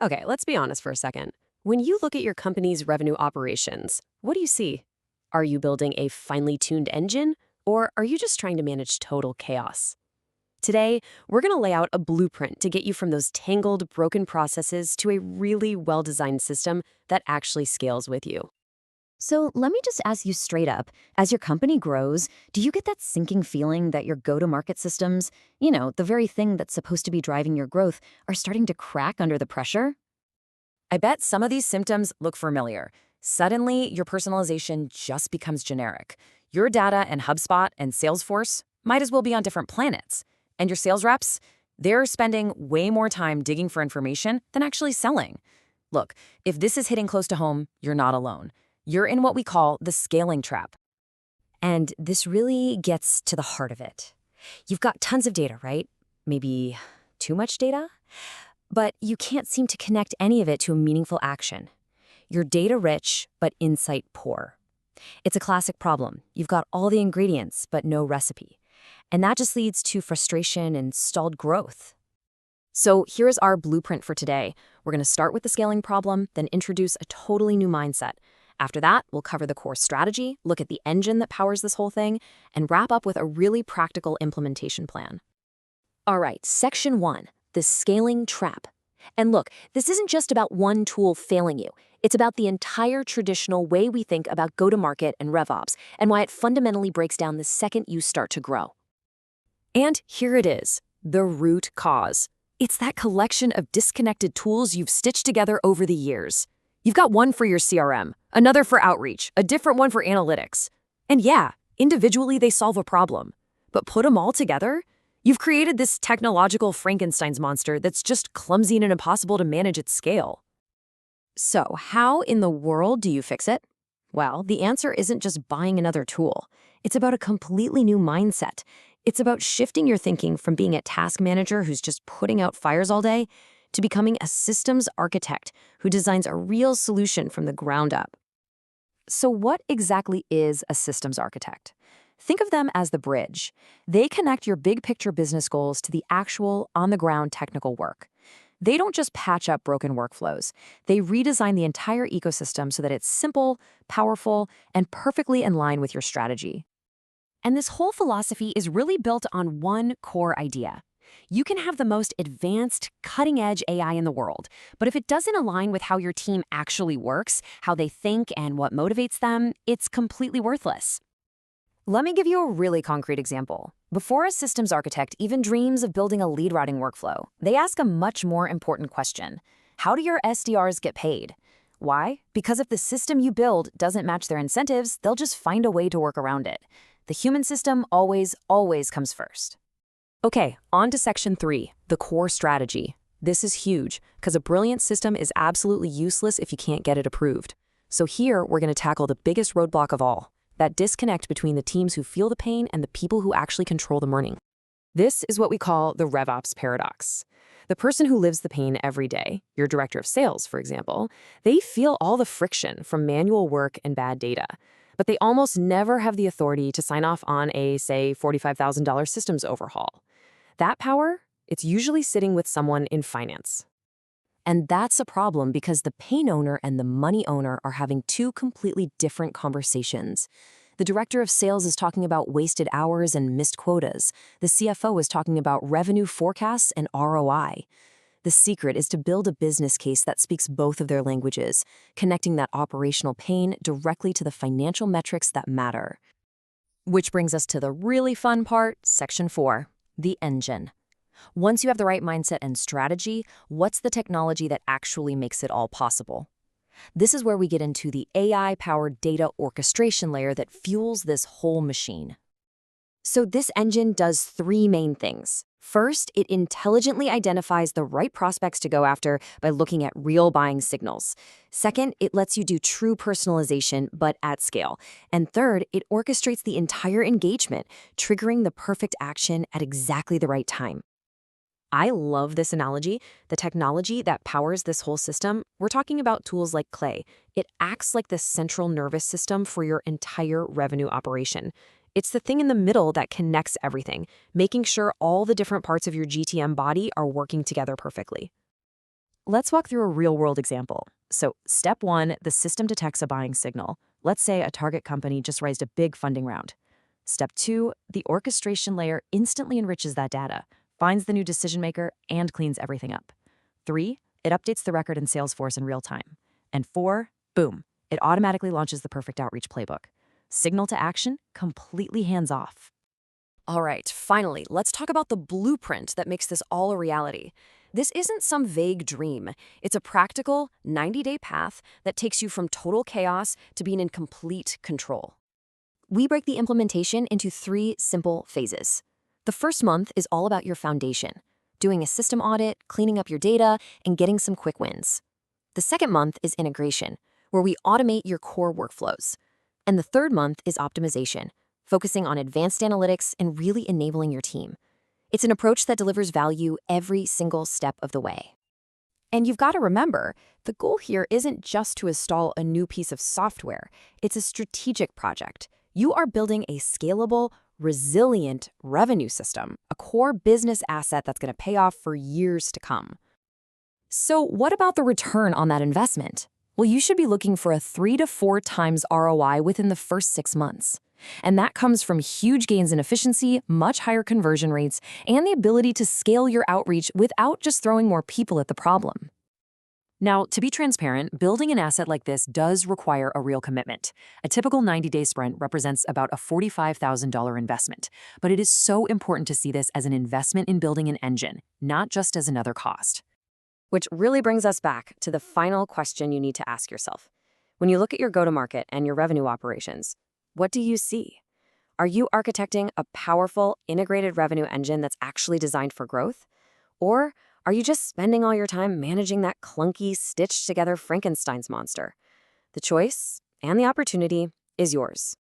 Okay, let's be honest for a second. When you look at your company's revenue operations, what do you see? Are you building a finely tuned engine, or are you just trying to manage total chaos? Today, we're going to lay out a blueprint to get you from those tangled, broken processes to a really well designed system that actually scales with you. So let me just ask you straight up, as your company grows, do you get that sinking feeling that your go-to-market systems, the very thing that's supposed to be driving your growth, are starting to crack under the pressure? I bet some of these symptoms look familiar. Suddenly, your personalization just becomes generic. Your data and HubSpot and Salesforce might as well be on different planets. And your sales reps, they're spending way more time digging for information than actually selling. Look, if this is hitting close to home, you're not alone. You're in what we call the scaling trap. And this really gets to the heart of it. You've got tons of data, right? Maybe too much data? But you can't seem to connect any of it to a meaningful action. You're data rich, but insight poor. It's a classic problem. You've got all the ingredients, but no recipe. And that just leads to frustration and stalled growth. So here's our blueprint for today. We're going to start with the scaling problem, then introduce a totally new mindset. After that, we'll cover the core strategy, look at the engine that powers this whole thing, and wrap up with a really practical implementation plan. All right, section 1, the scaling trap. And look, this isn't just about one tool failing you. It's about the entire traditional way we think about go-to-market and RevOps, and why it fundamentally breaks down the second you start to grow. And here it is, the root cause. It's that collection of disconnected tools you've stitched together over the years. You've got one for your CRM, another for outreach, a different one for analytics. And yeah, individually they solve a problem. But put them all together, you've created this technological Frankenstein's monster that's just clumsy and impossible to manage at scale. So how in the world do you fix it? Well, the answer isn't just buying another tool. It's about a completely new mindset. It's about shifting your thinking from being a task manager who's just putting out fires all day to becoming a systems architect who designs a real solution from the ground up. So what exactly is a systems architect? Think of them as the bridge. They connect your big picture business goals to the actual on-the-ground technical work. They don't just patch up broken workflows. They redesign the entire ecosystem so that it's simple, powerful, and perfectly in line with your strategy. And this whole philosophy is really built on one core idea. You can have the most advanced, cutting-edge AI in the world, but if it doesn't align with how your team actually works, how they think, and what motivates them, it's completely worthless. Let me give you a really concrete example. Before a systems architect even dreams of building a lead routing workflow, they ask a much more important question. How do your SDRs get paid? Why? Because if the system you build doesn't match their incentives, they'll just find a way to work around it. The human system always comes first. Okay, on to section 3, the core strategy. This is huge, because a brilliant system is absolutely useless if you can't get it approved. So here, we're going to tackle the biggest roadblock of all, that disconnect between the teams who feel the pain and the people who actually control the learning. This is what we call the RevOps paradox. The person who lives the pain every day, your director of sales, for example, they feel all the friction from manual work and bad data, but they almost never have the authority to sign off on a, say, $45,000 systems overhaul. That power, it's usually sitting with someone in finance. And that's a problem because the pain owner and the money owner are having two completely different conversations. The director of sales is talking about wasted hours and missed quotas. The CFO is talking about revenue forecasts and ROI. The secret is to build a business case that speaks both of their languages, connecting that operational pain directly to the financial metrics that matter. Which brings us to the really fun part, section 4, the engine. Once you have the right mindset and strategy, what's the technology that actually makes it all possible? This is where we get into the AI-powered data orchestration layer that fuels this whole machine. So this engine does 3 main things. First, it intelligently identifies the right prospects to go after by looking at real buying signals. Second, it lets you do true personalization, but at scale. And third, it orchestrates the entire engagement, triggering the perfect action at exactly the right time. I love this analogy. The technology that powers this whole system, we're talking about tools like Clay. It acts like the central nervous system for your entire revenue operation. It's the thing in the middle that connects everything, making sure all the different parts of your GTM body are working together perfectly. Let's walk through a real-world example. So, step 1, the system detects a buying signal. Let's say a target company just raised a big funding round. Step 2, the orchestration layer instantly enriches that data, finds the new decision maker, and cleans everything up. 3, it updates the record in Salesforce in real time. And 4, boom, it automatically launches the perfect outreach playbook. Signal to action, completely hands-off. All right, finally, let's talk about the blueprint that makes this all a reality. This isn't some vague dream. It's a practical, 90-day path that takes you from total chaos to being in complete control. We break the implementation into 3 simple phases. The first month is all about your foundation, doing a system audit, cleaning up your data, and getting some quick wins. The second month is integration, where we automate your core workflows. And the third month is optimization, focusing on advanced analytics and really enabling your team. It's an approach that delivers value every single step of the way. And you've got to remember, the goal here isn't just to install a new piece of software. It's a strategic project. You are building a scalable, resilient revenue system, a core business asset that's going to pay off for years to come. So what about the return on that investment? Well, you should be looking for a 3 to 4 times ROI within the first 6 months. And that comes from huge gains in efficiency, much higher conversion rates, and the ability to scale your outreach without just throwing more people at the problem. Now, to be transparent, building an asset like this does require a real commitment. A typical 90-day sprint represents about a $45,000 investment, but it is so important to see this as an investment in building an engine, not just as another cost. Which really brings us back to the final question you need to ask yourself. When you look at your go-to-market and your revenue operations, what do you see? Are you architecting a powerful, integrated revenue engine that's actually designed for growth? Or are you just spending all your time managing that clunky, stitched-together Frankenstein's monster? The choice and the opportunity is yours.